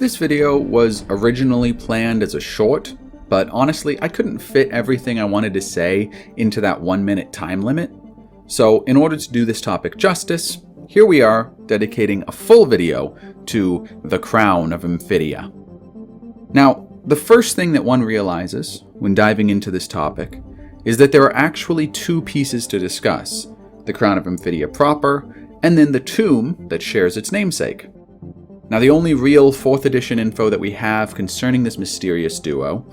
This video was originally planned as a short, but honestly, I couldn't fit everything I wanted to say into that 1 minute time limit. So in order to do this topic justice, here we are dedicating a full video to the Crown of Emphidia. Now, the first thing that one realizes when diving into this topic is that there are actually two pieces to discuss: the Crown of Emphidia proper, and then the tomb that shares its namesake. Now, the only real 4th edition info that we have concerning this mysterious duo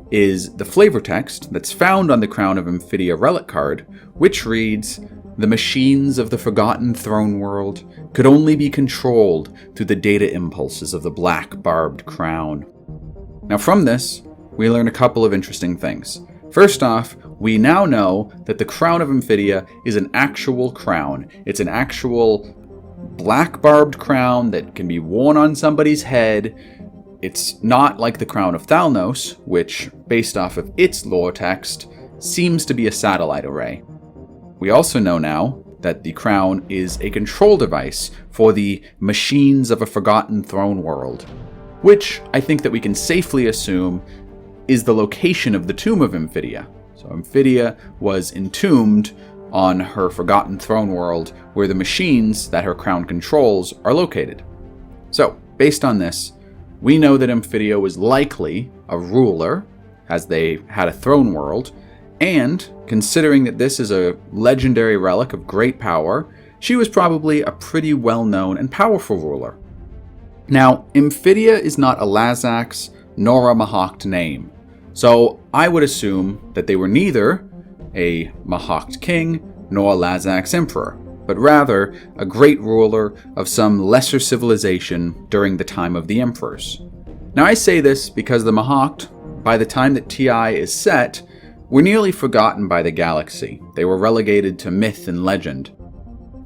is the flavor text that's found on the Crown of Emphidia relic card, which reads, "The machines of the Forgotten Throne World could only be controlled through the data impulses of the black barbed crown." Now, from this, we learn a couple of interesting things. First off, we now know that the Crown of Emphidia is an actual crown. It's an actual black barbed crown that can be worn on somebody's head. It's not like the Crown of Thalnos, which, based off of its lore text, seems to be a satellite array. We also know now that the crown is a control device for the machines of a Forgotten Throne World, which I think that we can safely assume is the location of the tomb of Amphidia. So Amphidia was entombed on her Forgotten Throne World, where the machines that her crown controls are located. So, based on this, we know that Amphidia was likely a ruler, as they had a throne world, and, considering that this is a legendary relic of great power, she was probably a pretty well-known and powerful ruler. Now, Amphidia is not a Lazax nor a Mahacht name, so I would assume that they were neither a Mahacht king nor a Lazax emperor, but rather a great ruler of some lesser civilization during the time of the emperors. Now, I say this because the Mahacht, by the time that TI is set, were nearly forgotten by the galaxy. They were relegated to myth and legend,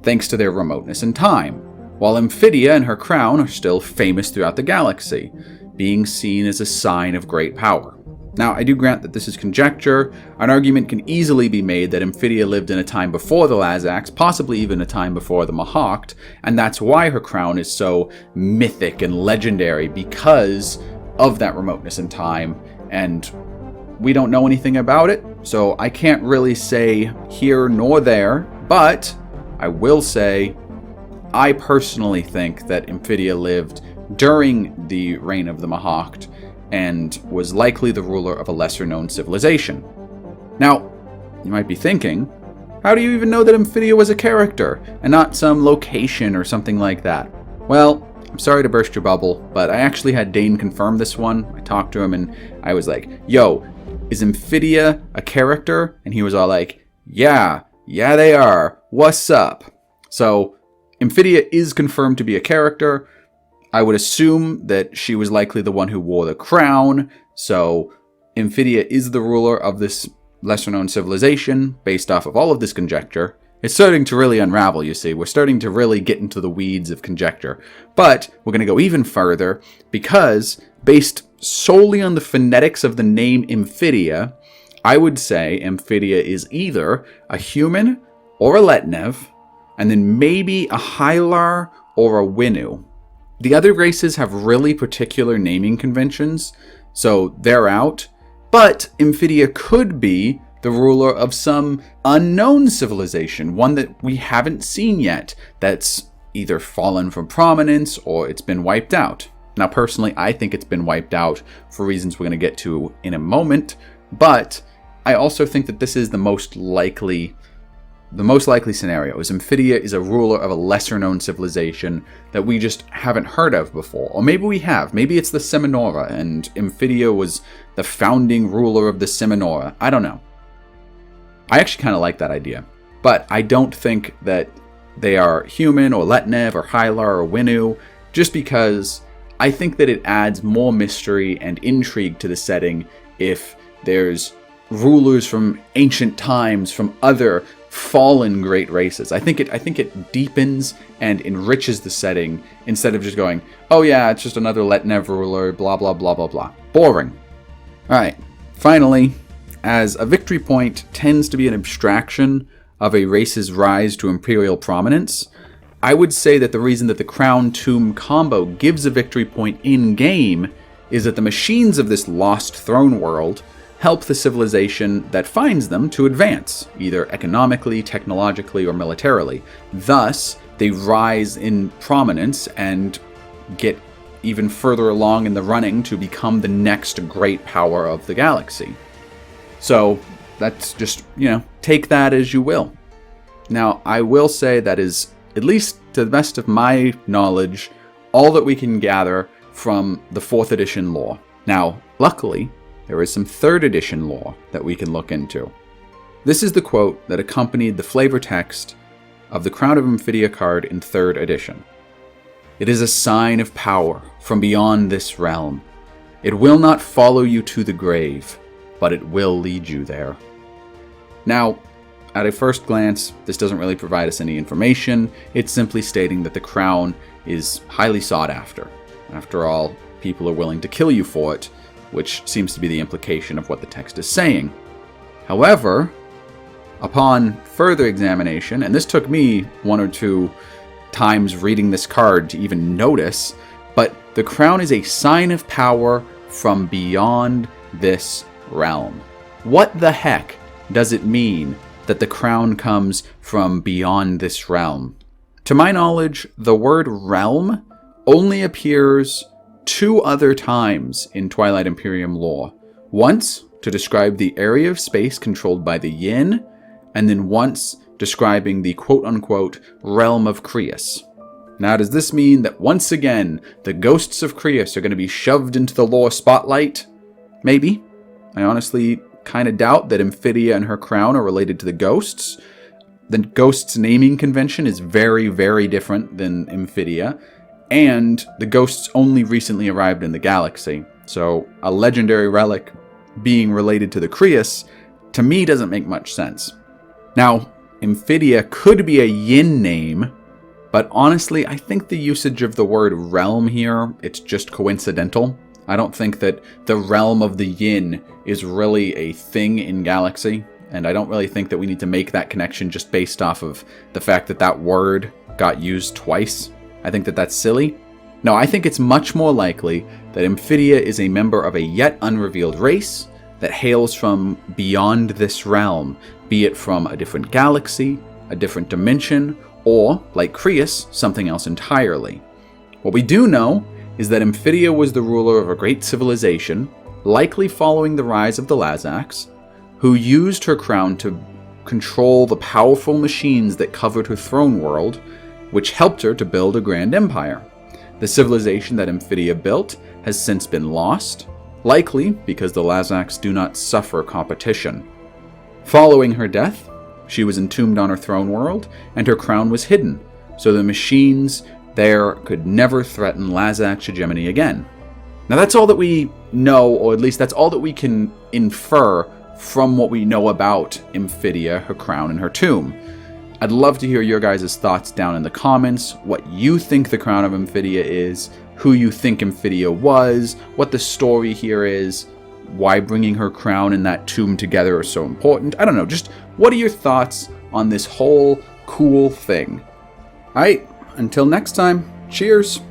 thanks to their remoteness in time, while Amphidia and her crown are still famous throughout the galaxy, being seen as a sign of great power. Now, I do grant that this is conjecture. An argument can easily be made that Amphidia lived in a time before the Lazax, possibly even a time before the Mahacht, and that's why her crown is so mythic and legendary, because of that remoteness in time, and we don't know anything about it, so I can't really say here nor there, but I will say I personally think that Amphidia lived during the reign of the Mahacht and was likely the ruler of a lesser-known civilization. Now, you might be thinking, how do you even know that Amphidia was a character and not some location or something like that? Well, I'm sorry to burst your bubble, but I actually had Dane confirm this one. I talked to him and I was like, yo, is Amphidia a character? And he was all like, yeah they are. What's up? So, Amphidia is confirmed to be a character. I would assume that she was likely the one who wore the crown, so Amphidia is the ruler of this lesser-known civilization, based off of all of this conjecture. It's starting to really unravel, you see. We're starting to really get into the weeds of conjecture. But we're going to go even further, because based solely on the phonetics of the name Amphidia, I would say Amphidia is either a human or a Letnev, and then maybe a Hylar or a Winu. The other races have really particular naming conventions, so they're out. But Amphidia could be the ruler of some unknown civilization, one that we haven't seen yet, that's either fallen from prominence or it's been wiped out. Now, personally, I think it's been wiped out for reasons we're going to get to in a moment, but I also think that this is the most likely scenario is Amphidia is a ruler of a lesser-known civilization that we just haven't heard of before. Or maybe we have. Maybe it's the Seminora, and Amphidia was the founding ruler of the Seminora. I don't know. I actually kind of like that idea. But I don't think that they are human, or Letnev, or Hylar, or Winu, just because I think that it adds more mystery and intrigue to the setting if there's rulers from ancient times, from other fallen great races. I think it deepens and enriches the setting instead of just going, oh yeah, it's just another Letnev ruler, blah blah blah blah blah. Boring. Alright, finally, as a victory point tends to be an abstraction of a race's rise to imperial prominence, I would say that the reason that the Crown Tomb combo gives a victory point in-game is that the machines of this lost throne world help the civilization that finds them to advance, either economically, technologically, or militarily. Thus, they rise in prominence and get even further along in the running to become the next great power of the galaxy. So, that's just, take that as you will. Now, I will say that is, at least to the best of my knowledge, all that we can gather from the 4th edition lore. Now, luckily, there is some 3rd edition lore that we can look into. This is the quote that accompanied the flavor text of the Crown of Emphidia card in 3rd edition. "It is a sign of power from beyond this realm. It will not follow you to the grave, but it will lead you there." Now, at a first glance, this doesn't really provide us any information. It's simply stating that the crown is highly sought after. After all, people are willing to kill you for it, which seems to be the implication of what the text is saying. However, upon further examination, and this took me 1 or 2 times reading this card to even notice, but the crown is a sign of power from beyond this realm. What the heck does it mean that the crown comes from beyond this realm? To my knowledge, the word realm only appears 2 other times in Twilight Imperium lore. Once to describe the area of space controlled by the Yin, and then once describing the quote-unquote realm of Creus. Now, does this mean that once again, the ghosts of Creus are going to be shoved into the lore spotlight? Maybe. I honestly kind of doubt that Amphidia and her crown are related to the ghosts. The ghosts' naming convention is very, very different than Amphidia, and the ghosts only recently arrived in the galaxy. So a legendary relic being related to the Creus, to me, doesn't make much sense. Now, Amphidia could be a Yin name, but honestly, I think the usage of the word realm here, it's just coincidental. I don't think that the realm of the Yin is really a thing in Galaxy, and I don't really think that we need to make that connection just based off of the fact that that word got used twice. I think that that's silly. No, I think it's much more likely that Amphidia is a member of a yet unrevealed race that hails from beyond this realm, be it from a different galaxy, a different dimension, or, like Creus, something else entirely. What we do know is that Amphidia was the ruler of a great civilization, likely following the rise of the Lazacs, who used her crown to control the powerful machines that covered her throne world, which helped her to build a grand empire. The civilization that Amphidia built has since been lost, likely because the Lazacs do not suffer competition. Following her death, she was entombed on her throne world, and her crown was hidden, so the machines there could never threaten Lazac's hegemony again. Now that's all that we know, or at least that's all that we can infer from what we know about Amphidia, her crown, and her tomb. I'd love to hear your guys' thoughts down in the comments, what you think the Crown of Emphidia is, who you think Amphidia was, what the story here is, why bringing her crown and that tomb together is so important. I don't know, just what are your thoughts on this whole cool thing? Alright, until next time, cheers!